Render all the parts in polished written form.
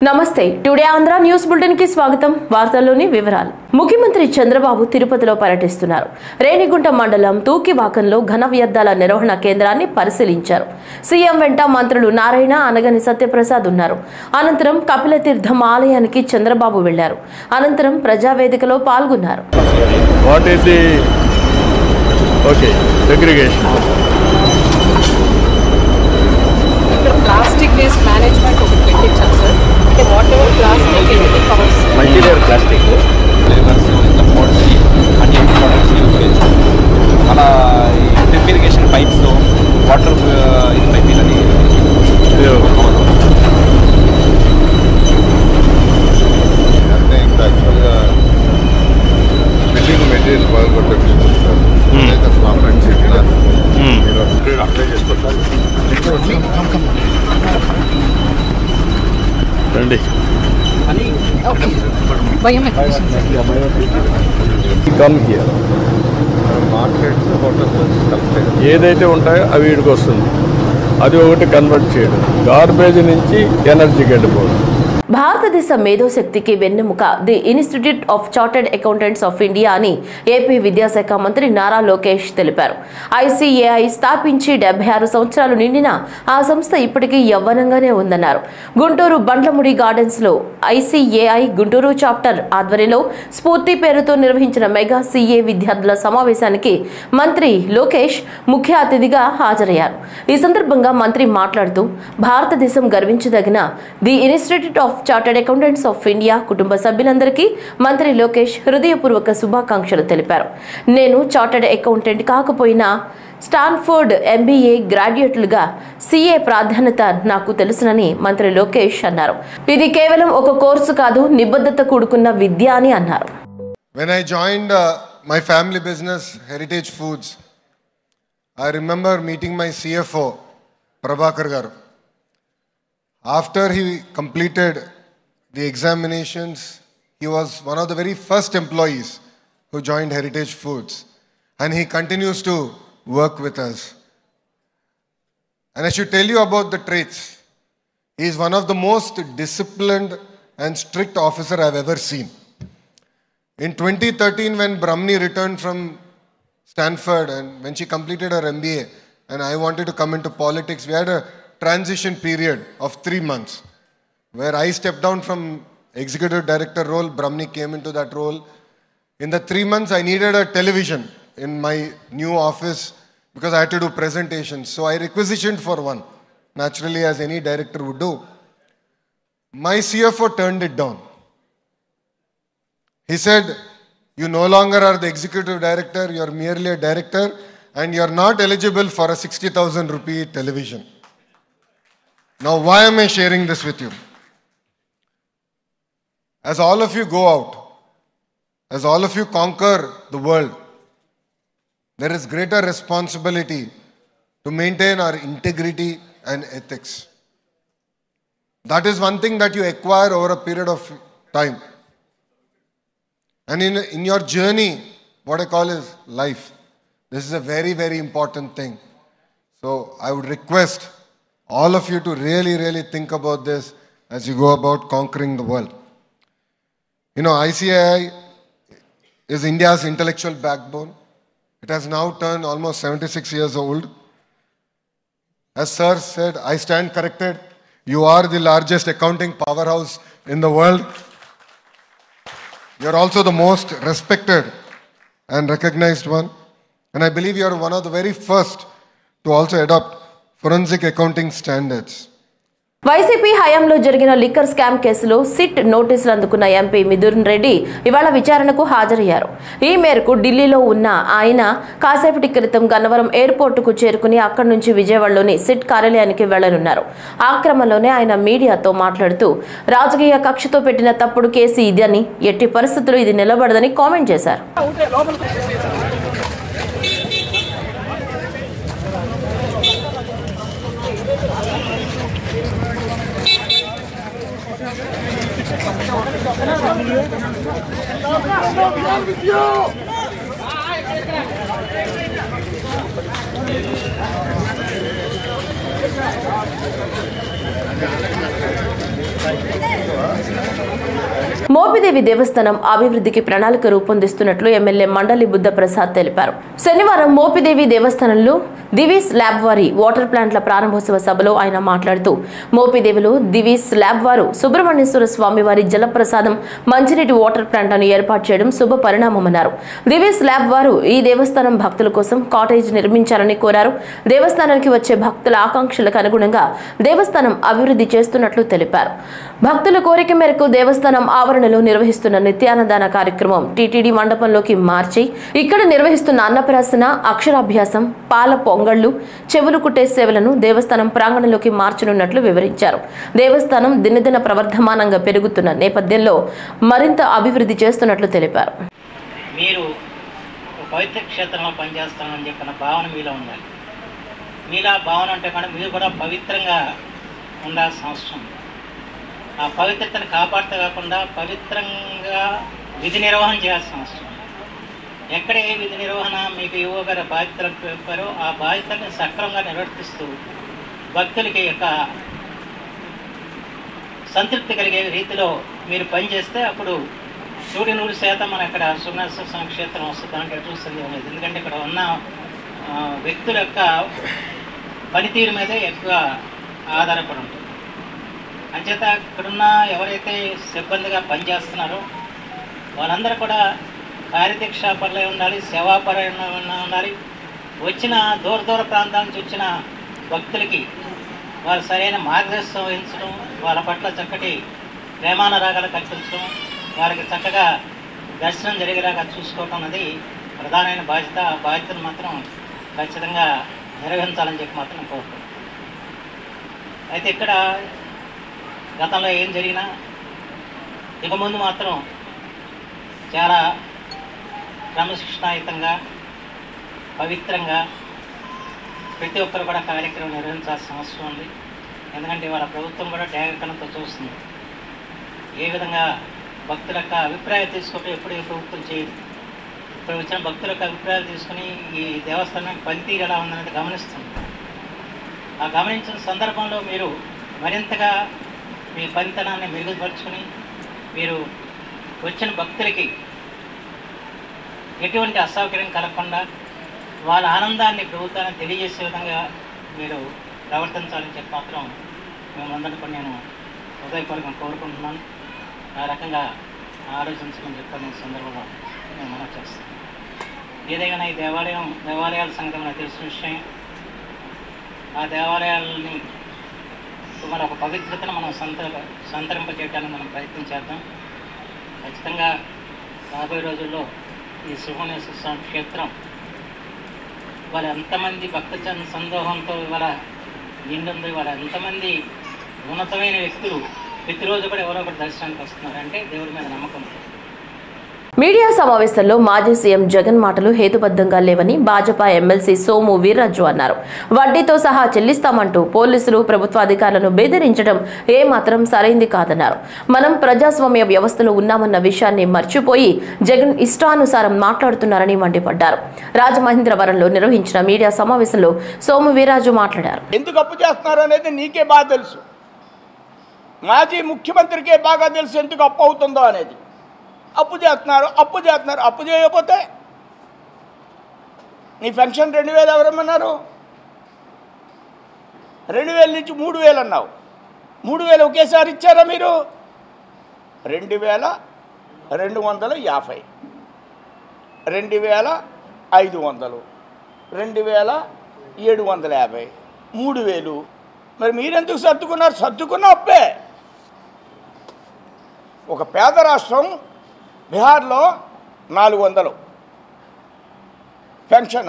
నమస్తే today Andhra news bulletin కి స్వాగతం వార్తల్లోని వివరాలు ముఖ్యమంత్రి చంద్రబాబు తిరుపతిలో పర్యటిస్తున్నారు రేణిగుంట మండలం తూకివాకంలో ఘన వ్యర్థాల నిర్వహణ కేంద్రాన్ని పరిశీలించారు సీఎం వెంట మంత్రులు నారాయణ అనగని సత్యప్రసాద్ ఉన్నారు అనంతరం కపిలతీర్థం ఆలయానికి చంద్రబాబు వెళ్లారు అనంతరం ప్రజావేదికలో పాల్గొన్నారు what is the okay segregation plastic waste management of petticham sir అంటే whatever plastic anything covers multi-layer plastic flavors in the poultry and any products usage అలా డ్రిప్ ఇరిగేషన్ పైప్స్ వాటర్ ఇది పైపులు అని అంటే ఇంకా యాక్చువల్గా బిల్డింగ్ మెటీరియల్ బాగా కొట్టేసి సార్ అయితే స్లాబ్ అని చెప్పిన మీరు అప్లై చేసుకోవాలి రండి come here markets hotels collect ఏదైతే ఉంటాయో అవి వీడికి వస్తుంది అది ఒకటి కన్వర్ట్ చేయడం గార్బేజ్ నుంచి ఎనర్జీకి వెళ్ళిపోవడం భారతదేశ మేధోశక్తికి వెన్నెముక the institute of chartered accountants of India అని ఏపీ విద్యాశాఖ మంత్రి నారా లోకేష్ తెలిపారు ఐసీఏఐ స్థాపించి 76 సంవత్సరాలు నిండిన ఆ సంస్థ ఇప్పటికీ యవ్వనంగానే ఉందన్నారు గుంటూరు బండ్లముడి గార్డెన్స్ లో ఐసీఏఐ గుంటూరు చాప్టర్ ఆధ్వర్యంలో స్ఫూర్తి పేరుతో నిర్వహించిన మెగా సీఏ విద్యార్థుల సమావేశానికి మంత్రి లోకేష్ ముఖ్య అతిథిగా హాజరయ్యారు ఈ సందర్భంగా మంత్రి మాట్లాడుతూ భారతదేశం గర్వించదగిన the institute of chartered accountants of India కుటుంబ సభ్యులందరికీ మంత్రి లోకేష్ హృదయపూర్వక శుభాకాంక్షలు తెలిపారు నేను చార్టర్డ్ అకౌంటెంట్ కాకపోయినా స్టాన్ఫోర్డ్ ఎంబీఏ గ్రాడ్యుయేట్లుగా సీఏ ప్రాధాన్యత నాకు తెలుసునని మంత్రి లోకేష్ అన్నారు ఇది కేవలం ఒక కోర్సు కాదు నిబద్ధత కూడుకున్న విద్య అని అన్నారు When I joined my family business Heritage Foods, I remember meeting my CFO Prabhakar garu. After he completed the examinations, he was one of the very first employees who joined Heritage Foods, and he continues to work with us. And I should tell you about the traits. He is one of the most disciplined and strict officer I've ever seen. In 2013, when Brahmani returned from Stanford and when she completed her MBA, and I wanted to come into politics, we had a transition period of 3 months where I stepped down from executive director role, Brahmani came into that role. In the 3 months, I needed a television in my new office because I had to do presentations. So I requisitioned for one, naturally as any director would do. My CFO turned it down. He said, you no longer are the executive director, you are merely a director and you are not eligible for a 60,000 rupee television. Now, why am I sharing this with you? As all of you go out, as all of you conquer the world, there is greater responsibility to maintain our integrity and ethics. That is one thing that you acquire over a period of time. And in your journey, what I call is life. This is a very, very important thing. So I would request all of you to really, really think about this as you go about conquering the world. You know, ICAI is India's intellectual backbone. It has now turned almost 76 years old. As Sir said, I stand corrected. You are the largest accounting powerhouse in the world. You are also the most respected and recognized one. And I believe you are one of the very first to also adopt forensic accounting standards. YCP హయాంలో జరిగిన liquor scam కేసులో SIT నోటీసులు అందుకున్న MP Mithun Reddy ఇవాళ విచారణకు హాజరయ్యారు ఈ మేరకు ఢిల్లీలో ఉన్న ఆయన కాసేపటి క్రితం గన్నవరం ఎయిర్పోర్టుకు చేరుకుని అక్కడి నుంచి విజయవాడలోని సిట్ కార్యాలయానికి వెళ్లనున్నారు ఆ క్రమంలోనే ఆయన మీడియాతో మాట్లాడుతూ రాజకీయ కక్షతో పెట్టిన తప్పుడు కేసు ఇదని ఎట్టి పరిస్థితుల్లో ఇది నిలబడదని కామెంట్ చేశారు మోపిదేవి దేవస్థానం అభివృద్ధికి ప్రణాళిక రూపొందిస్తున్నట్లు ఎమ్మెల్యే మండలి బుద్ధ ప్రసాద్ తెలిపారు. శనివారం మోపిదేవి దేవస్థానంలో దివీస్ ల్యాబ్ వారి వాటర్ ప్లాంట్ల ప్రారంభోత్సవ సభలో ఆయన మాట్లాడుతూ మోపిదేవిలో దివీస్ ల్యాబ్ వారు సుబ్రహ్మణ్యేశ్వర స్వామి వారి జలప్రసాదం మంచినీటి వాటర్ ప్లాంట్లను ఏర్పాటు చేయడం శుభ పరిణామమన్నారు. దివీస్ ల్యాబ్ వారు ఈ దేవస్థానం భక్తుల కోసం కాటేజ్ నిర్మించాలని కోరారు. దేవస్థానానికి వచ్చే భక్తుల ఆకాంక్షలకు అనుగుణంగా దేవస్థానం అభివృద్ధి చేస్తున్నట్లు తెలిపారు. భక్తుల కోరిక మేరకు దేవస్థానం ఆవరణలో నిర్వహిస్తున్న నిత్యాన్నదాన కార్యక్రమం టీటీడీ మండపంలోకి మార్చి ఇక్కడ నిర్వహిస్తున్న అన్నప్రాసన, అక్షరాభ్యాసం, పాల పొంగళ్లు, చెవులు కుట్టే సేవలను దేవస్థానం ప్రాంగణంలోకి మార్చనున్నట్లు వివరించారు. దేవస్థానం దినదిన ప్రవర్ధమానంగా పెరుగుతున్న నేపథ్యంలో మరింత అభివృద్ధి చేస్తున్నట్లు తెలిపారు. మీరు పవిత్ర క్షేత్రంలో పనిచేస్తామని చెప్పిన భావన మీలో ఉండాలి. మీలా భావన అంటే కూడా మీరు కూడా పవిత్రంగా ఉండాల్సిన అవసరం. ఆ పవిత్రతను కాపాడుతూ కాకుండా పవిత్రంగా విధి నిర్వహణ చేయాల్సిన అవసరం. ఎక్కడ ఏ విధి నిర్వహణ మీకు యువ గారు బాధ్యతలు చెప్పారో ఆ బాధ్యతలను సక్రమంగా నిర్వర్తిస్తూ భక్తులకి యొక్క సంతృప్తి కలిగే రీతిలో మీరు పనిచేస్తే అప్పుడు 100% మన ఇక్కడ సుబ్రహ్మణ్యేశ్వర స్వామి క్షేత్రం వస్తుంది అంటే చూస్తుంది లేదు. ఎందుకంటే ఇక్కడ ఉన్న వ్యక్తుల యొక్క పనితీరు మీదే ఎక్కువ ఆధారపడి ఉంటుంది. అంచేత ఇక్కడున్న ఎవరైతే సిబ్బందిగా పనిచేస్తున్నారో వాళ్ళందరూ కూడా కార్యదీక్షాపరులై ఉండాలి, సేవాపరంగా ఉండాలి. వచ్చిన దూర ప్రాంతాల నుంచి వచ్చిన భక్తులకి వారు సరైన మార్గదర్శనం వహించడం, వాళ్ళ పట్ల చక్కటి ప్రేమానురాగాలు కల్పించడం, వారికి చక్కగా దర్శనం జరిగేలాగా చూసుకోవటం అనేది ప్రధానమైన బాధ్యత. ఆ బాధ్యతను మాత్రం ఖచ్చితంగా నిర్వహించాలని చెప్పి మాత్రం కోరుకుంటున్నాను. అయితే ఇక్కడ గతంలో ఏం జరిగినా ఇక ముందు మాత్రం చాలా క్రమశిక్షణాయుతంగా పవిత్రంగా ప్రతి ఒక్కరు కూడా కార్యక్రమం నిర్వహించాల్సిన అవసరం ఉంది. ఎందుకంటే వాళ్ళ ప్రభుత్వం కూడా త్యాగకణంతో చూస్తుంది. ఏ విధంగా భక్తుల యొక్క అభిప్రాయాలు తీసుకుంటే ఎప్పుడు ఏ ప్రభుత్వం చేయదు. ఇప్పుడు వచ్చిన భక్తుల యొక్క అభిప్రాయాలు తీసుకుని ఈ దేవస్థానానికి పనితీరు ఎలా ఉందనేది గమనిస్తుంది. ఆ గమనించిన సందర్భంలో మీరు మరింతగా మీ పనితనాన్ని మెరుగుపరుచుకుని మీరు వచ్చిన భక్తులకి ఎటువంటి అసౌకర్యం కలగకుండా వాళ్ళ ఆనందాన్ని ప్రభుత్వాన్ని తెలియజేసే విధంగా మీరు ప్రవర్తించాలని చెప్పి మాత్రం మేమందరినీ కూడా నేను హృదయపూర్వకంగా కోరుకుంటున్నాను. ఆ రకంగా ఆలోచించమని చెప్పని సందర్భంలో నేను మనం చేస్తాను. ఏదైనా ఈ దేవాలయాల సంగతి మనకు తెలిసిన విషయం. ఆ దేవాలయాలని మన ఒక పవిత్రతను మనం సంతరింపజేయడానికి మనం ప్రయత్నం చేద్దాం. ఖచ్చితంగా రాబోయే రోజుల్లో ఈ సుబ్రహ్మణ్యేశ్వర స్వామి క్షేత్రం ఇవాళ ఎంతమంది భక్త సందోహంతో ఇవాళ నిండుంది. ఇవాళ ఎంతమంది ఉన్నతమైన వ్యక్తులు ప్రతిరోజు కూడా ఎవరో ఒకటి దర్శనానికి వస్తున్నారంటే దేవుడి మీద నమ్మకం. మీడియా సమావేశంలో మాజీ సీఎం జగన్ మాటలు హేతుబద్ధంగా లేవని భాజపా ఎమ్మెల్సీ సోము వీర్రాజు అన్నారు. వడ్డీతో సహా చెల్లిస్తామంటూ పోలీసులు ప్రభుత్వాధికారులను బెదిరించడం ఏమాత్రం సరైంది కాదన్నారు. మనం ప్రజాస్వామ్య వ్యవస్థలో ఉన్నామన్న విషయాన్ని మర్చిపోయి జగన్ ఇష్టానుసారం మాట్లాడుతున్నారని మండిపడ్డారు. రాజమహేంద్రవరంలో నిర్వహించిన మీడియా సమావేశంలో సోము వీర్రాజు మాట్లాడారు. ఎందుకు అప్పు చేస్తున్నారు అనేది నీకే బాగా తెలుసు, మాజీ ముఖ్యమంత్రికే బాగా తెలుసు ఎందుకు అప్పు అవుతుందో అనేది. అప్పు చేస్తున్నారు. అప్పు చేయకపోతే నీ పెన్షన్ 2000 ఎవరమ్మన్నారు? 2000 నుంచి 3000 అన్నావు. 3000 ఒకేసారి ఇచ్చారా మీరు? 2250, 2500, 2500, 2750, 3000. మరి మీరెందుకు సర్దుకున్నారు? సర్దుకున్న అప్పే. ఒక పేద రాష్ట్రం బీహార్లో 400 పెన్షన్,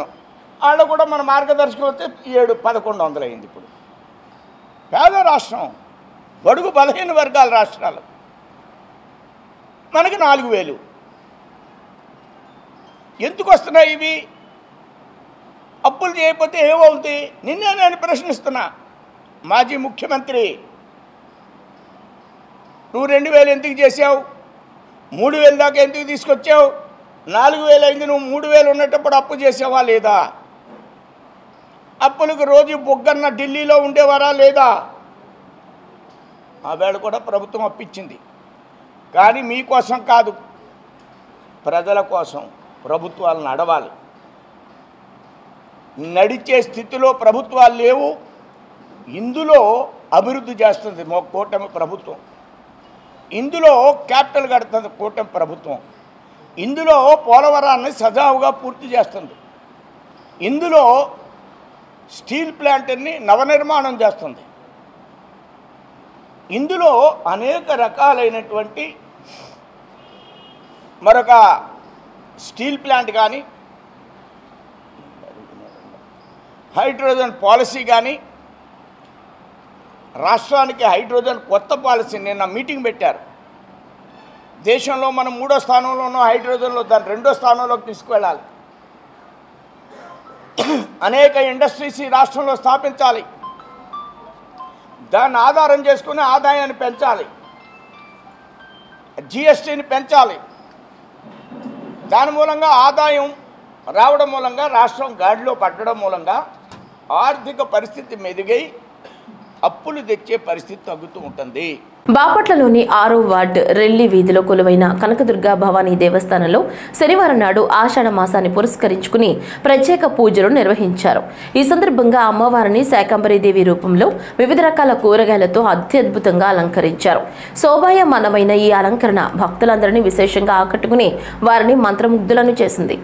వాళ్ళు కూడా మన మార్గదర్శకం వస్తే 1100 అయింది. ఇప్పుడు పేద రాష్ట్రం, బడుగు బలహీన వర్గాల రాష్ట్రాలు, మనకి 4000. ఎందుకు వస్తున్నాయి ఇవి? అప్పులు చేయకపోతే ఏమవుతుంది? నిన్నే నేను ప్రశ్నిస్తున్నా. మాజీ ముఖ్యమంత్రి, నువ్వు 2000 ఎందుకు చేసావు? 3000 దాకా ఎందుకు తీసుకొచ్చావు? 4000 అయింది. నువ్వు 3000 ఉన్నప్పుడు అప్పు చేసావా లేదా? అప్పులకు రోజు బొగ్గన్న ఢిల్లీలో ఉండేవారా లేదా? ఆవేళ కూడా ప్రభుత్వం అప్పించింది. కానీ మీకోసం కాదు, ప్రజల కోసం ప్రభుత్వాలు నడవాలి. నడిచే స్థితిలో ప్రభుత్వాలు లేవు. ఇందులో అభివృద్ధి చేస్తుంది కూటమి ప్రభుత్వం, ఇందులో క్యాపిటల్ కడుతుంది కూటమి ప్రభుత్వం, ఇందులో పోలవరాన్ని సజావుగా పూర్తి చేస్తుంది, ఇందులో స్టీల్ ప్లాంట్ని నవనిర్మాణం చేస్తుంది, ఇందులో అనేక రకాలైనటువంటి మరొక స్టీల్ ప్లాంట్ కానీ హైడ్రోజన్ పాలసీ కానీ రాష్ట్రానికి హైడ్రోజన్ కొత్త పాలసీ నిన్న మీటింగ్ పెట్టారు. దేశంలో మనం 3వ స్థానంలో ఉన్న హైడ్రోజన్లో దాన్ని 2వ స్థానంలోకి తీసుకువెళ్ళాలి. అనేక ఇండస్ట్రీస్ ఈ రాష్ట్రంలో స్థాపించాలి. దాన్ని ఆధారం చేసుకుని ఆదాయాన్ని పెంచాలి, జిఎస్టీని పెంచాలి. దాని మూలంగా ఆదాయం రావడం మూలంగా రాష్ట్రం గాడిలో పట్టడం మూలంగా ఆర్థిక పరిస్థితి మెరుగై అప్పులు తెచ్చే పరిస్థితి తగ్గుతూ ఉంటుంది. బాపట్లలోని 6వ వార్డు రెల్లి వీధిలో కొలువైన కనకదుర్గ భవానీ దేవస్థానంలో శనివారం నాడు ఆషాఢ మాసాన్ని పురస్కరించుకుని ప్రత్యేక పూజలు నిర్వహించారు. ఈ సందర్భంగా అమ్మవారిని శాకంబరీదేవి రూపంలో వివిధ రకాల కూరగాయలతో అత్యద్భుతంగా అలంకరించారు. శోభాయమానమైన ఈ అలంకరణ భక్తులందరినీ విశేషంగా ఆకట్టుకుని వారిని మంత్రముగ్ధులను చేసింది.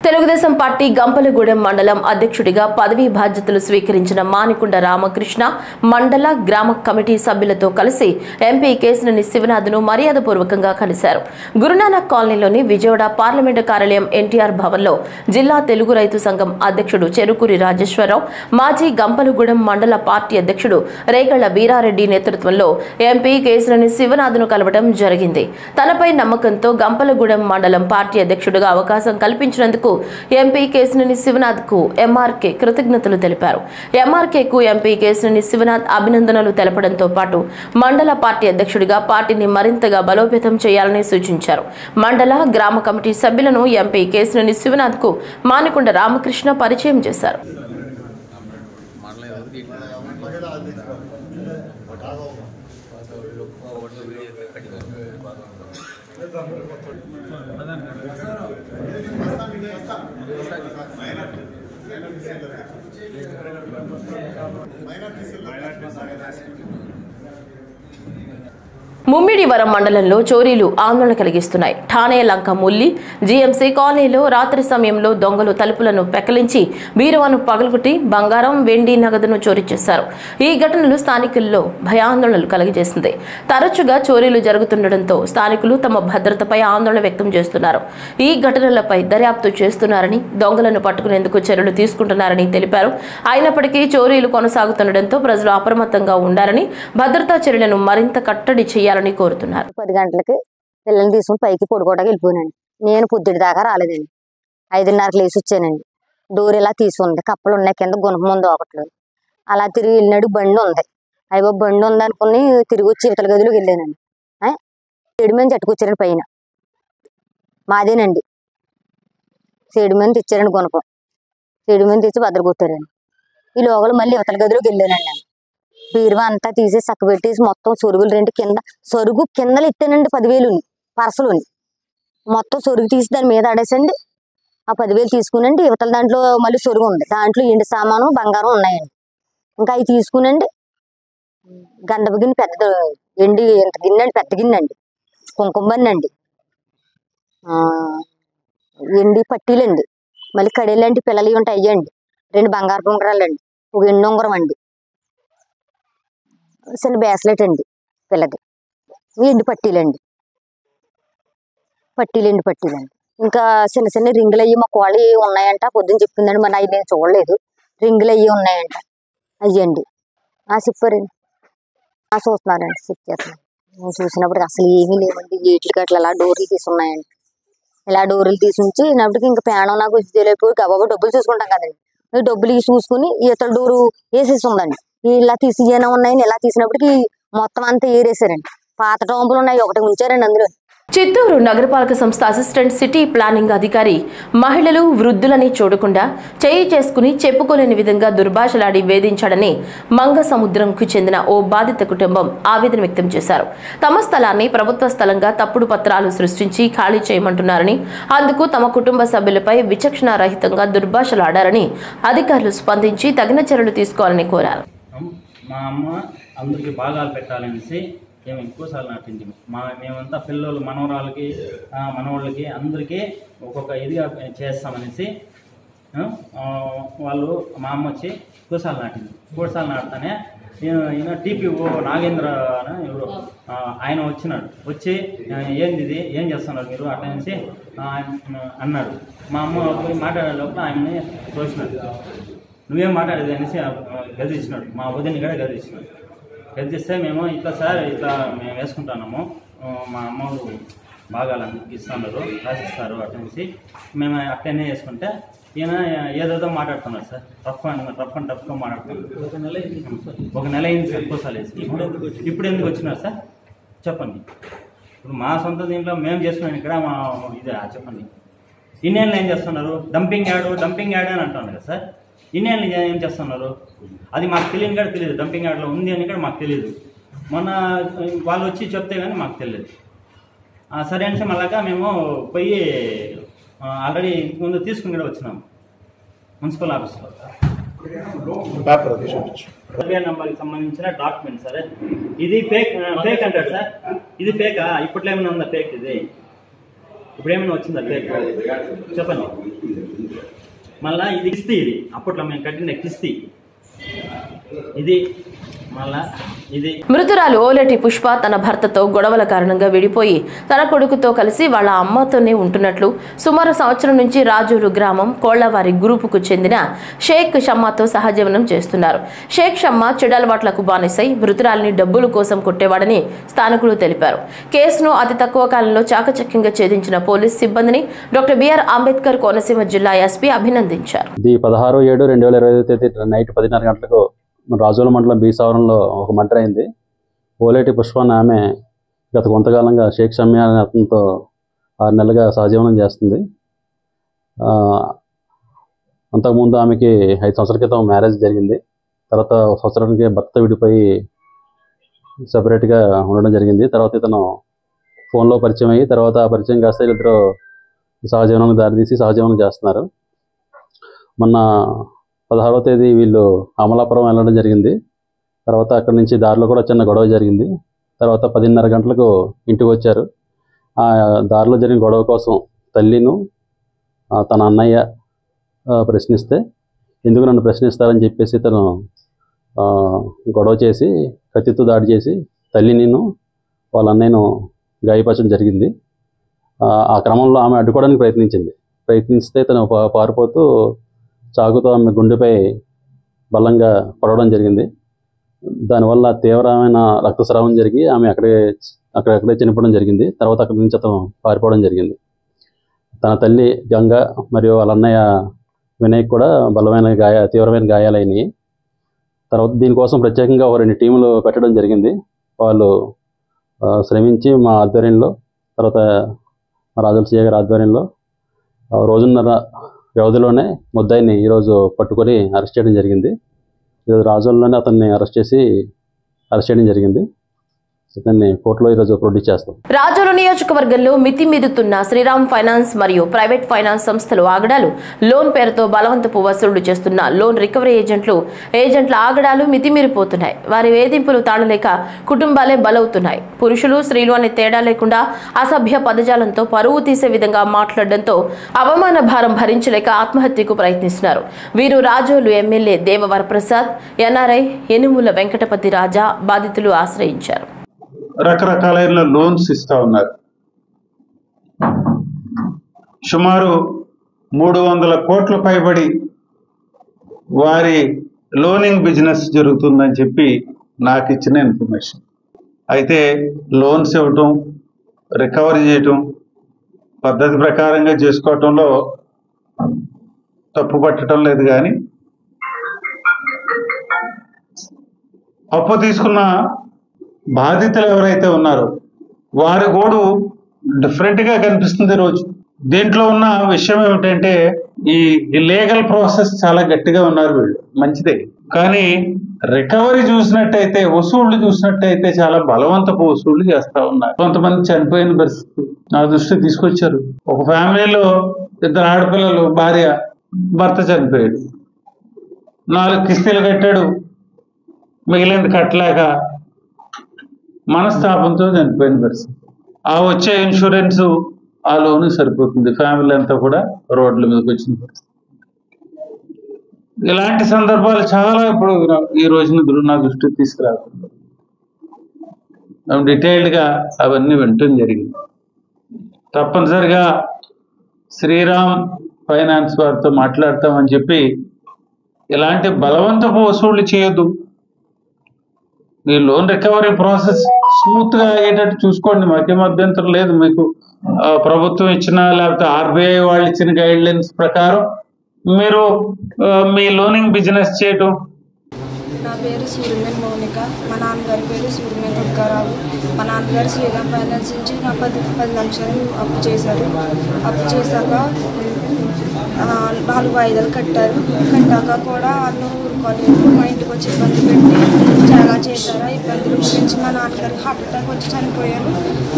తెలుగుదేశం పార్టీ గంపలగూడెం మండలం అధ్యక్షుడిగా పదవీ బాధ్యతలు స్వీకరించిన మానికొండ రామకృష్ణ మండల గ్రామ కమిటీ సభ్యులతో కలిసి ఎంపీ కేశినేని శివనాథ్ను మర్యాదపూర్వకంగా కలిశారు. గురునానక్ కాలనీలోని విజయవాడ పార్లమెంటు కార్యాలయం ఎన్టీఆర్ భవన్లో జిల్లా తెలుగు రైతు సంఘం అధ్యక్షుడు చెరుకూరి రాజేశ్వరరావు, మాజీ గంపలగూడెం మండల పార్టీ అధ్యక్షుడు రేగళ్ల వీరారెడ్డి నేతృత్వంలో ఎంపీ కేశినేని శివనాథ్ను కలవడం జరిగింది. తనపై నమ్మకంతో గంపలగూడెం మండలం పార్టీ అధ్యక్షుడిగా అవకాశం కల్పించినందుకు ఎంపీ కేశినేని శివనాథ్ కు ఎంఆర్కే కృతజ్ఞతలు తెలిపారు. ఎంఆర్కేకు ఎంపీ కేశినేని శివనాథ్ అభినందనలు తెలపడంతో పాటు మండల పార్టీ అధ్యక్షుడిగా పార్టీని మరింతగా బలోపేతం చేయాలని సూచించారు. మండల గ్రామ కమిటీ సభ్యులను ఎంపీ కేశినేని శివనాథ్ కు మానికొండ రామకృష్ణ పరిచయం చేశారు. ముమ్మిడివరం మండలంలో చోరీలు ఆందోళన కలిగిస్తున్నాయి. ఠానే లంక ముల్లి జీఎంసీ కాలనీలో రాత్రి సమయంలో దొంగలు తలుపులను పెకలించి బీరువాను పగలగొట్టి బంగారం, వెండి, నగదును చోరీ చేశారు. ఈ ఘటనలు స్థానికుల్లో భయాందోళనలు కలిగజేసింది. తరచుగా చోరీలు జరుగుతుండటంతో స్థానికులు తమ భద్రతపై ఆందోళన వ్యక్తం చేస్తున్నారు. ఈ ఘటనలపై దర్యాప్తు చేస్తున్నారని, దొంగలను పట్టుకునేందుకు చర్యలు తీసుకుంటున్నారని తెలిపారు. అయినప్పటికీ చోరీలు కొనసాగుతుండటంతో ప్రజలు అప్రమత్తంగా ఉండాలని, భద్రతా చర్యలను మరింత కట్టడి చేయాలని కోరుతున్నారు. 10 గంటలకి పిల్లల్ని తీసుకుని పైకి పడుకోవడానికి వెళ్ళిపోయానండి. నేను పొద్దుటి దాకా రాలేదండి. 5:30కి లేచి వచ్చానండి. డోర్ ఇలా తీసుకుంది, కప్పలు ఉన్నాయి కింద, గుణపం ముందు ఒకటి. అలా తిరిగి వెళ్ళినాడు. బండి ఉంది, అయ్యో బండి ఉంది అనుకుని తిరిగి వచ్చి ఇవతల గదిలోకి వెళ్ళానండి. సేడు మీద చట్టుకొచ్చారండి, పైన మాదేనండి. సేడు మీద తెచ్చారండి, గుణపం సేడు మీద తెచ్చి భద్రకొట్టారండి. ఈ లోగలు మళ్ళీ ఇవతల గదిలోకి వెళ్ళానండి. బీరువా అంతా తీసేసి చక్క పెట్టేసి మొత్తం సొరుగులు 2 కింద, సొరుగు కిందలు ఎత్తానండి 10,000 పర్సలోని. మొత్తం సొరుగు తీసి దాని మీద ఆడేసండి. ఆ 10,000 తీసుకునండి. ఇవతల దాంట్లో మళ్ళీ సొరుగు ఉంది, దాంట్లో ఎండి సామాను, బంగారం ఉన్నాయండి. ఇంకా అవి తీసుకునండి. గంధపు గిన్నె పెద్ద ఎండి ఎంత గిన్నె అండి, పెద్ద గిన్నె అండి. కుంకుమ బన్ని అండి, ఎండి పట్టీలండి, మళ్ళీ కడేలండి, పిల్లలు ఉంటాయి అయ్యండి. 2 బంగారు ఉంగరాలండి, ఒక ఎండు ఉంగరం అండి, చిన్న బ్యాస్లెట్ అండి పిల్లది, ఎండు పట్టీలండి, పట్టీలండి. ఇంకా చిన్న చిన్న రింగులు అయ్యి మా కోళ్ళు ఉన్నాయంట, పొద్దున్న చెప్పిందండి. మరి అవి నేను చూడలేదు. రింగులు అయ్యి ఉన్నాయంట, అయ్యండి. చెప్పారండి, చూస్తున్నారండి, చెక్ చేస్తున్నాను. నేను చూసినప్పుడు అసలు ఏమీ లేవండి. ఏట్లు గట్ల అలా డోర్లు తీసున్నాయండి. ఇలా డోర్లు తీసుంచినప్పటికి ఇంకా పేణం నాకు తెలియకపోయి గబాబా డబ్బులు చూసుకుంటాం కదండి. ఈ డబ్బులు చూసుకుని ఇతర డోరు వేసేసి ఉందండి. ఇలా తీసి ఉన్నాయని ఇలా తీసినప్పటికి మొత్తం అంతా ఏరేసారండి. పాత టోంపులు ఉన్నాయి, ఒకటి ఉంచారండి అందులో. చిత్తూరు నగరపాలక సంస్థ అసిస్టెంట్ సిటీ ప్లానింగ్ అధికారి మహిళలు వృద్ధులని చూడకుండా చేయి చేసుకుని చెప్పుకోలేని విధంగా దుర్భాషలాడి వేధించాడని మంగసముద్రంకు చెందిన ఓ బాధిత కుటుంబం ఆవేదన వ్యక్తం చేశారు. తమ స్థలాన్ని ప్రభుత్వ స్థలంగా తప్పుడు పత్రాలు సృష్టించి ఖాళీ చేయమంటున్నారని, అందుకు తమ కుటుంబ సభ్యులపై విచక్షణారహితంగా దుర్భాషలాడారని అధికారులు స్పందించి తగిన చర్యలు తీసుకోవాలని కోరారు. మా అమ్మ అందరికి భాగాలు పెట్టాలనేసి మేము ఎక్కువసార్లు నాటింది. మేమంతా పిల్లలు మనవరాలకి మనవాళ్ళకి అందరికీ ఒక్కొక్క ఇదిగా చేస్తామనేసి వాళ్ళు మా అమ్మ వచ్చి ఎక్కువసార్లు నాటింది. ఎక్కువసార్లు నాటుతానే ఈయన టీపీఓ నాగేంద్ర ఎవరు ఆయన వచ్చినాడు. వచ్చి ఏంది ఇది, ఏం చేస్తున్నారు మీరు అట్లా అనేసి అన్నాడు. మా అమ్మ పోయి మాట్లాడే లోపల ఆయన్ని తోసినాడు. నువ్వేం మాట్లాడేది అనేసి గదిచ్చినాడు. మా వదిని కూడా గదిచ్చినాడు. గదిస్తే మేము ఇట్లా సార్ ఇట్లా మేము వేసుకుంటున్నాము, మా అమ్మలు భాగాలన్నీ ఇస్తున్నారు, రాసిస్తారు అట్నేసి మేము అట్లనే వేసుకుంటే ఈయన ఏదేదో మాట్లాడుతున్నారు సార్. రఫ్ అండ్ టఫ్గా మాట్లాడుతున్నారు. ఒక నెల అయింది సార్ ఎక్కువసార్లు వేసి. ఇప్పుడు ఎందుకు వచ్చినారు సార్ చెప్పండి. ఇప్పుడు మా సొంత దీంట్లో మేము చేసుకున్నాం ఇక్కడ మా ఇదే చెప్పండి. ఇన్నేళ్ళు ఏం చేస్తున్నారు? డంపింగ్ యాడ్ అని అంటున్నారు కదా సార్. ఇన్నేళ్ళు ఏం చేస్తున్నారు? అది మాకు తెలియని కూడా తెలియదు. డంపింగ్ యార్డ్లో ఉంది అని కూడా మాకు తెలియదు. మొన్న వాళ్ళు వచ్చి చెప్తే కానీ మాకు తెలియదు. సరే అంటే మళ్ళాగా మేము పోయి ఆల్రెడీ ముందు తీసుకుని కూడా వచ్చినాము మున్సిపల్ ఆఫీస్లో. సర్వే నెంబర్కి సంబంధించిన డాక్యుమెంట్ సార్. ఇది ఫేక్ అంటారు సార్. ఇది ఫేకా? ఇప్పట్లో ఏమైనా ఉందా ఫేక్? ఇది ఇప్పుడు ఏమైనా వచ్చిందా ఫేక్ చెప్పండి. మళ్ళా ఇది కిస్తీ. ఇది అప్పట్లో మేము కట్టిన కిస్తీ. ఇది మళ్ళా మృతురాలు ఓలేటి పుష్ప తన భర్తతో గొడవల కారణంగా విడిపోయి తన కొడుకుతో కలిసి వాళ్ళ అమ్మతోనే ఉంటున్నట్లు సుమారు సంవత్సరం నుంచి రాజూరు గ్రామం కోళ్లవారి గ్రూపుకు చెందిన షేక్ షమ్మాతో సహజీవనం చేస్తున్నారు. షేక్ షమ్మా చెడలవాట్లకు బానిసై మృతురాలిని డబ్బుల కోసం కొట్టేవాడని స్థానికులు తెలిపారు. కేసును అతి తక్కువ కాలంలో చాకచక్యంగా ఛేదించిన పోలీస్ సిబ్బందిని డాక్టర్ బిఆర్ అంబేద్కర్ కోనసీమ జిల్లా ఎస్పీ అభినందించారు. 16/7/2025 తేదీ నైట్ 10:30 గంటలకు రాజోల మండలం బీసావరంలో ఒక మర్డర్ అయింది. ఓలేటి పుష్ప అనే ఆమె గత కొంతకాలంగా షేక్ షమ్మి అనే అతనితో 6 నెలలుగా సహజీవనం చేస్తుంది. అంతకుముందు ఆమెకి 5 సంవత్సరాల క్రితం మ్యారేజ్ జరిగింది. తర్వాత సంవత్సరానికి భర్త విడిపోయి సపరేట్గా ఉండడం జరిగింది. తర్వాత ఇతను ఫోన్లో పరిచయం అయ్యి తర్వాత ఆ పరిచయం కాస్త ఇద్దరు సహజీవనానికి దారితీసి సహజీవనం చేస్తున్నారు. మొన్న 16వ తేదీ వీళ్ళు అమలాపురం వెళ్ళడం జరిగింది. తర్వాత అక్కడి నుంచి దారిలో కూడా చిన్న గొడవ జరిగింది. తర్వాత 10:30 గంటలకు ఇంటికి వచ్చారు. ఆ దారిలో జరిగిన గొడవ కోసం తల్లిను తన అన్నయ్య ప్రశ్నిస్తే ఎందుకు నన్ను ప్రశ్నిస్తారని చెప్పేసి తను గొడవ చేసి కత్తితో దాడి చేసి తల్లిని వాళ్ళ అన్నయ్యను గాయపరచడం జరిగింది. ఆ క్రమంలో ఆమె అడ్డుకోవడానికి ప్రయత్నిస్తే తను పారిపోతూ చాకుతో ఆమె గుండెపై బలంగా పడవడం జరిగింది. దానివల్ల తీవ్రమైన రక్తస్రావం జరిగి ఆమె అక్కడే చనిపోవడం జరిగింది. తర్వాత అక్కడి నుంచి అతను పారిపోవడం జరిగింది. తన తల్లి గంగ మరియు వాళ్ళ అన్నయ్య వినయ్ కూడా తీవ్రమైన గాయాలైనవి. తర్వాత దీనికోసం ప్రత్యేకంగా 2 టీములు పెట్టడం జరిగింది. వాళ్ళు శ్రమించి మా ఆధ్వర్యంలో తర్వాత మా రాజుల సీఏ గారి ఆధ్వర్యంలో రోజున్నర వ్యవధిలోనే ముద్దాయిని ఈరోజు పట్టుకొని అరెస్ట్ చేయడం జరిగింది. ఈరోజు రాజోల్లోనే అతన్ని అరెస్ట్ చేయడం జరిగింది. దాన్ని కోర్టులో ఈరోజు ప్రొడ్యూస్ చేస్తాం. రాజోలు నియోజకవర్గంలో మితిమీదుతున్న శ్రీరామ్ ఫైనాన్స్ మరియు ప్రైవేట్ ఫైనాన్స్ సంస్థలు ఆగడాలు, లోన్ పేరుతో బలవంతపు వసూళ్లు చేస్తున్న లోన్ రికవరీ ఏజెంట్ల ఆగడాలు మితిమీరిపోతున్నాయి. వారి వేధింపులు తాళలేక కుటుంబాలే బలవుతున్నాయి. పురుషులు స్త్రీలు అనే తేడా లేకుండా అసభ్య పదజాలంతో పరువు తీసే విధంగా మాట్లాడడంతో అవమాన భారం భరించలేక ఆత్మహత్యకు ప్రయత్నిస్తున్నారు. వీరు రాజోలు ఎమ్మెల్యే దేవవరప్రసాద్, ఎన్ఆర్ఐ యనుమల వెంకటపతి రాజా బాధితులు ఆశ్రయించారు. రకరకాలైన లోన్స్ ఇస్తా ఉన్నారు. సుమారు 300 కోట్ల పైబడి వారి లోనింగ్ బిజినెస్ జరుగుతుందని చెప్పి నాకు ఇచ్చిన ఇన్ఫర్మేషన్. అయితే లోన్స్ ఇవ్వటం, రికవరీ చేయటం పద్ధతి ప్రకారంగా చేసుకోవటంలో తప్పు పట్టడం లేదు. కానీ అప్పు తీసుకున్న బాధితులు ఎవరైతే ఉన్నారో వారి గోడు డిఫరెంట్గా కనిపిస్తుంది రోజు. దీంట్లో ఉన్న విషయం ఏమిటంటే ఈ లీగల్ ప్రాసెస్ చాలా గట్టిగా ఉన్నారు వీళ్ళు, మంచిదే. కానీ రికవరీ చూసినట్టయితే, వసూళ్లు చూసినట్టయితే చాలా బలవంతపు వసూళ్లు చేస్తా ఉన్నారు. కొంతమంది చనిపోయిన పరిస్థితి నా దృష్టికి తీసుకొచ్చారు. ఒక ఫ్యామిలీలో 2 ఆడపిల్లలు, భార్య, భర్త చనిపోయాడు. 4 కిస్తీలు కట్టాడు, మిగిలింది కట్టలేక మనస్తాపంతో చనిపోయిన పరిస్థితి. ఆ వచ్చే ఇన్సూరెన్స్ ఆ లోను సరిపోతుంది, ఫ్యామిలీ అంతా కూడా రోడ్ల మీదకి వచ్చిన పరిస్థితి. ఇలాంటి సందర్భాలు చాలా ఇప్పుడు ఈ రోజున నా దృష్టికి తీసుకురాకుండా డీటెయిల్డ్గా అవన్నీ వినటం జరిగింది. తప్పనిసరిగా శ్రీరామ్ ఫైనాన్స్ వారితో మాట్లాడతామని చెప్పి ఇలాంటి బలవంతపు వసూళ్లు చేయొద్దు. మీ లోన్ రికవరీ ప్రాసెస్ స్మూత్గా అయ్యేటట్టు చూసుకోండి, మాకేం అభ్యంతరం లేదు. మీకు ప్రభుత్వం ఇచ్చిన లేకపోతే ఆర్బీఐ వాళ్ళు ఇచ్చిన గైడ్ లైన్స్ ప్రకారం మీరు మీ లోనింగ్ బిజినెస్ చేయటం. నా పేరు సూర్యమేన్ మౌనిక, మా నాన్నగారి పేరు సూర్యమేన్ దుర్గారావు. మా నాన్నగారు శ్రీరామ్ ఫైనాన్స్ నుంచి నా 10 లక్షలు అప్పు చేశారు. అప్పు చేశాక 4 వాయిదాలు కట్టారు. కట్టాక కూడా వాళ్ళు ఊరుకోలేదు, మా ఇంటికి వచ్చి ఇబ్బంది పెట్టి చాలా చేశారు. ఆ ఇబ్బందుల గురించి మా నాన్నగారు హార్ట్ అటాక్ వచ్చి చనిపోయారు.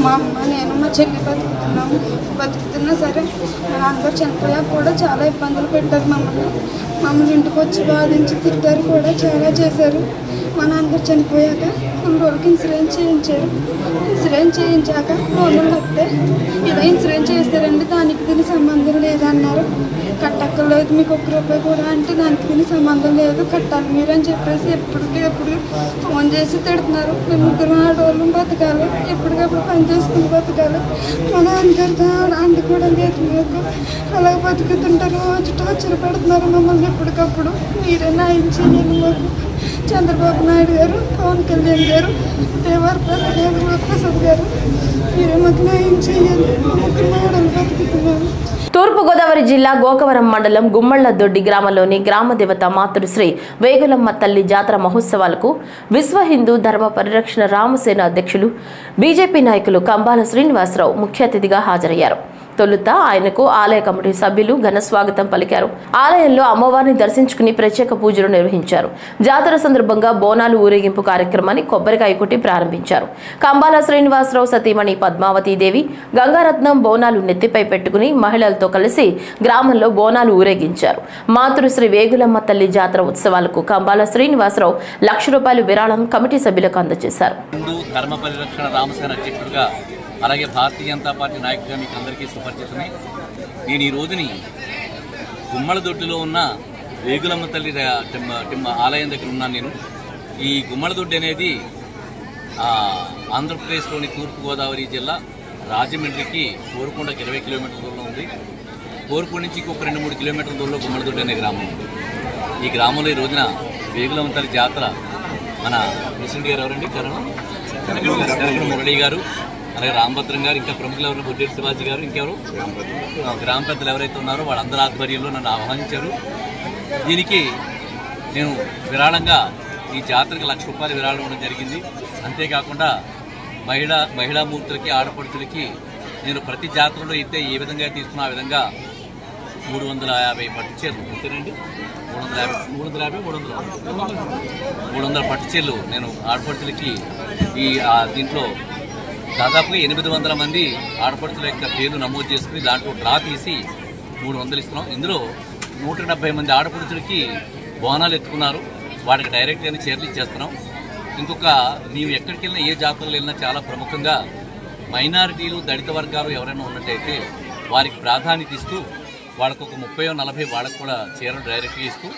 మా అమ్మ, నేను, మా చెల్లి బతుకుతున్నా సరే మా నాన్నగారు చనిపోయాక కూడా చాలా ఇబ్బందులు పెట్టారు. మమ్మల్ని ఇంటికి వచ్చి బాధించి తిట్టారు కూడా, చాలా చేశారు. మా నాన్నగారు చనిపోయాక కొన్ని రోజులకి ఇన్సూరెన్స్ చేయించారు. ఇన్సూరెన్స్ చేయించాక లోన్లు వస్తే ఇలా ఇన్సూరెన్స్ చేస్తారండి, దానికి దీనికి సంబంధం లేదన్నారు. కట్టక్కర్లేదు మీకు 1 రూపాయి కూడా అంటే దానికి దీనికి సంబంధం లేదు, కట్టాలి మీరు అని చెప్పేసి ఎప్పుడు ఫోన్ చేసి తిడుతున్నారు. మేము 3 ఆడవాళ్ళం బతకాలి, ఎప్పటికప్పుడు పని చేసుకుని బతకాలి. మా నాన్నగారితో అంది కూడా లేదు మాకు, అలా బతుకుతుంటారు. రోజు టార్చర్ పెడుతున్నారు మమ్మల్ని ఎప్పటికప్పుడు. మీరే న్యాయం చేయాలి మాకు. చంద్రబాబు నాయుడు గారు, పవన్ కళ్యాణ్ గారు, దేవర్ ప్రసాద్ గారు, మీరే మాకు న్యాయం చేయాలి. మా 3 ఆడవాళ్ళు బతుకుతున్నారు. తూర్పుగోదావరి జిల్లా గోకవరం మండలం గుమ్మళ్లదొడ్డి గ్రామంలోని గ్రామ దేవత మాతృశ్రీ వేగులమ్మ తల్లి జాతర మహోత్సవాలకు విశ్వ హిందూ ధర్మ పరిరక్షణ రామసేన అధ్యక్షులు బీజేపీ నాయకులు కంబాల శ్రీనివాసరావు ముఖ్య అతిథిగా హాజరయ్యారు. తొలుత ఆయనకు ఆలయ కమిటీ సభ్యులు ఘన స్వాగతం పలికారు. ఆలయంలో అమ్మవారిని దర్శించుకుని ప్రత్యేక పూజలు నిర్వహించారు. జాతర సందర్భంగా బోనాలు ఊరేగింపు కార్యక్రమాన్ని కొబ్బరికాయ కొట్టి ప్రారంభించారు. కంబాల శ్రీనివాసరావు సతీమణి పద్మావతీదేవి గంగారత్నం బోనాలు నెత్తిపై పెట్టుకుని మహిళలతో కలిసి గ్రామంలో బోనాలు ఊరేగించారు. మాతృశ్రీ వేగులమ్మ తల్లి జాతర ఉత్సవాలకు కంబాల శ్రీనివాసరావు ₹1,00,000 విరాళం కమిటీ సభ్యులకు అందజేశారు. అలాగే భారతీయ జనతా పార్టీ నాయకుడిగా మీకు అందరికీ సుపరిచితమే. నేను ఈ రోజుని గుమ్మలదొడ్డిలో ఉన్న వేగులమ్మ తల్లి ఆలయం దగ్గర ఉన్నాను. నేను ఈ గుమ్మలదొడ్డి అనేది ఆంధ్రప్రదేశ్లోని తూర్పుగోదావరి జిల్లా రాజమండ్రికి కోరుకొండకి 20 కిలోమీటర్ల దూరంలో ఉంది. కోరుకొండ నుంచి ఇంకొక 2-3 కిలోమీటర్ల దూరంలో గుమ్మలదొడ్డి అనే గ్రామం ఉంది. ఈ గ్రామంలో ఈ రోజున వేగులమ్మ తల్లి జాతర మన ప్రెసిడెంట్ గారు ఎవరండి, కరణం మురళి గారు, అలాగే రామభద్రం గారు, ఇంకా ప్రముఖులు ఎవరు, బొడ్డేటి శివాజీ గారు, ఇంకెవరు గ్రామ పెద్దలు ఎవరైతే ఉన్నారో వాళ్ళందరి ఆధ్వర్యంలో నన్ను ఆహ్వానించారు. దీనికి నేను విరాళంగా ఈ జాతరకి ₹1,00,000 విరాళం ఇవ్వడం జరిగింది. అంతేకాకుండా మహిళామూర్తులకి, ఆడపడుచులకి నేను ప్రతి జాతరలో అయితే ఏ విధంగా తీసుకున్నా ఆ విధంగా 350 పట్టు చీరలు అంతేనండి, 300 పట్టు చీరలు నేను ఆడపడుచులకి దీంట్లో దాదాపుగా 800 మంది ఆడపడుచుల యొక్క పేర్లు నమోదు చేసుకుని దాంట్లో డ్రా తీసి 300 ఇస్తున్నాం. ఇందులో 170 మంది ఆడపడుచులకి బోనాలు ఎత్తుకున్నారు. వాటికి డైరెక్ట్గానే చీరలు ఇచ్చేస్తున్నాం. ఇంకొక నీవు ఎక్కడికి వెళ్ళినా, ఏ జాతరలు వెళ్ళినా చాలా ప్రముఖంగా మైనారిటీలు, దళిత వర్గాలు ఎవరైనా ఉన్నట్టయితే వారికి ప్రాధాన్యత ఇస్తూ వాళ్ళకు ఒక 30-40 వాళ్ళకు కూడా చీరలు డైరెక్ట్గా ఇస్తూ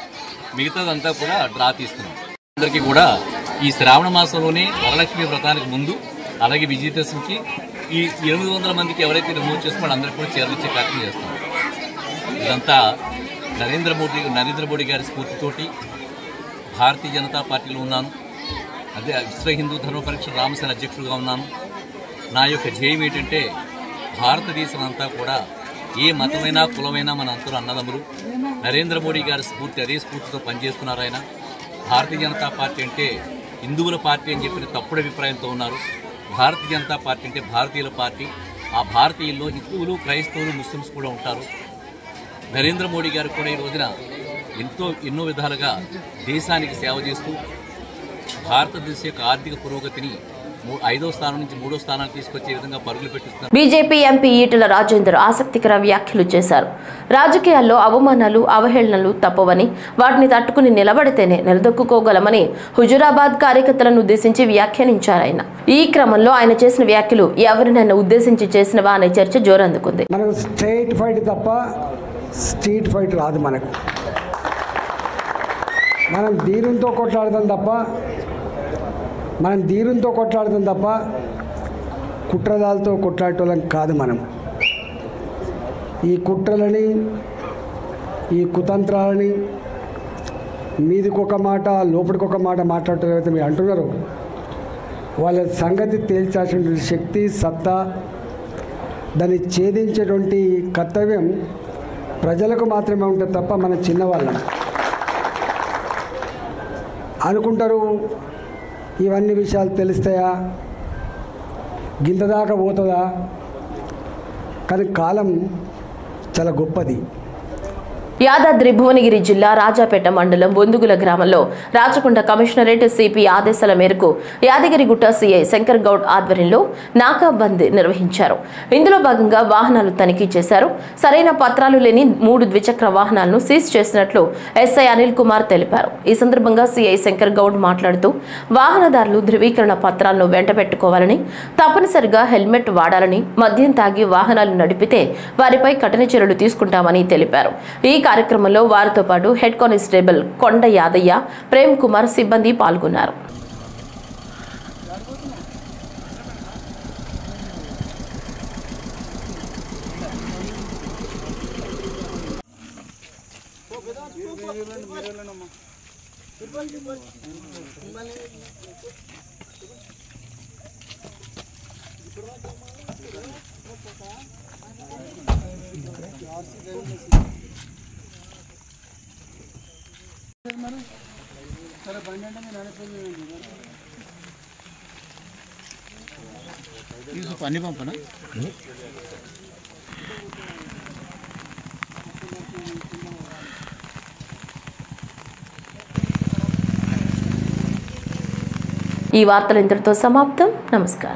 మిగతాదంతా కూడా డ్రా తీస్తున్నాం. అందరికీ కూడా ఈ శ్రావణ మాసంలోనే వరలక్ష్మి వ్రతానికి ముందు, అలాగే విజయదశమికి ఈ 800 మందికి ఎవరైతే రిమూవ్ చేస్తే వాళ్ళందరికీ కూడా చీరలు ఇచ్చే కార్యక్రమం చేస్తాం. ఇదంతా నరేంద్ర మోడీ గారి స్ఫూర్తితోటి భారతీయ జనతా పార్టీలో ఉన్నాను. అదే విశ్వ హిందూ ధర్మ పరిరక్షణ రామసేన అధ్యక్షుడిగా ఉన్నాను. నా యొక్క ధ్యేయం ఏంటంటే భారతదేశం అంతా కూడా ఏ మతమైనా, కులమైనా మన అందరూ అన్నదమ్ములు. నరేంద్ర మోడీ గారి స్ఫూర్తి, అదే స్ఫూర్తితో పనిచేస్తున్నారు ఆయన. భారతీయ జనతా పార్టీ అంటే హిందువుల పార్టీ అని చెప్పిన తప్పుడు అభిప్రాయంతో ఉన్నారు. భారతీయ జనతా పార్టీ అంటే భారతీయుల పార్టీ, ఆ భారతీయుల్లో హిందువులు, క్రైస్తవులు, ముస్లిమ్స్ కూడా ఉంటారు. నరేంద్ర మోడీ గారు కూడా ఈ రోజున ఎన్నో విధాలుగా దేశానికి సేవ చేస్తూ భారతదేశ యొక్క ఆర్థిక పురోగతిని 5వ స్థానం నుంచి 3వ స్థానానికి తీసుకొచ్చే విధంగా పరుగులు పెట్టిస్తున్నారు. బీజేపీ ఎంపీ ఈటెల రాజేందర్ ఆసక్తికర వ్యాఖ్యలు చేశారు. రాజకీయాల్లో అవమానాలు, అవహేళనలు తప్పవని, వాటిని తట్టుకుని నిలబడితేనే నిలదొక్కుకోగలమని హుజురాబాద్ కార్యకర్తలను ఉద్దేశించి వ్యాఖ్యానించారు ఆయన. ఈ క్రమంలో ఆయన చేసిన వ్యాఖ్యలు ఎవరినైనా ఉద్దేశించి చేసినవా అనే చర్చ జోరందుకుంది. మనకు స్ట్రైట్ ఫైట్ తప్ప స్ట్రీట్ ఫైట్ రాదు. మనం ధీరంతో కొట్లాడతాం తప్ప కుట్రదాలతో కొట్లాడటం కాదు. మనం ఈ కుట్రలని, ఈ కుతంత్రాలని మీదికొక మాట లోపలికొక మాట మాట్లాడటం ఏవైతే మీరు అంటున్నారో వాళ్ళ సంగతి తేల్చాల్సిన శక్తి, సత్తా, దాన్ని ఛేదించేటువంటి కర్తవ్యం ప్రజలకు మాత్రమే ఉంటుంది తప్ప మన చిన్నవాళ్ళం అనుకుంటారు. ఇవన్నీ విషయాలు తెలుస్తాయా, గింతదాకా పోతుందా? కానీ కాలం చాలా గొప్పది. యాదాద్రి భువనగిరి జిల్లా రాజాపేట మండలం బొందుగుల గ్రామంలో రాచకొండ కమిషనరేట్ సిపి ఆదేశాల మేరకు యాదగిరిగుట్ట సిఐ శంకర్ గౌడ్ ఆధ్వర్యంలో నాకాబంద్ నిర్వహించారు. ఇందులో భాగంగా వాహనాలు తనిఖీ చేశారు. సరైన పత్రాలు లేని 3 ద్విచక్ర వాహనాలను సీజ్ చేసినట్లు ఎస్ఐ అనిల్ కుమార్ తెలిపారు. ఈ సందర్భంగా సిఐ శంకర్ గౌడ్ మాట్లాడుతూ వాహనదారులు ధృవీకరణ పత్రాలను వెంటబెట్టుకోవాలని, తప్పనిసరిగా హెల్మెట్ వాడాలని, మద్యం తాగి వాహనాలు నడిపితే వారిపై కఠిన చర్యలు తీసుకుంటామని తెలిపారు. ఈ కార్యక్రమంలో వారితో పాటు హెడ్ కానిస్టేబుల్ కొండ యాదయ్య, ప్రేమ్ కుమార్ సిబ్బంది పాల్గొన్నారు. అన్ని పంపనా? ఈ వార్తలు ఇంతటితో సమాప్తం. నమస్కారం.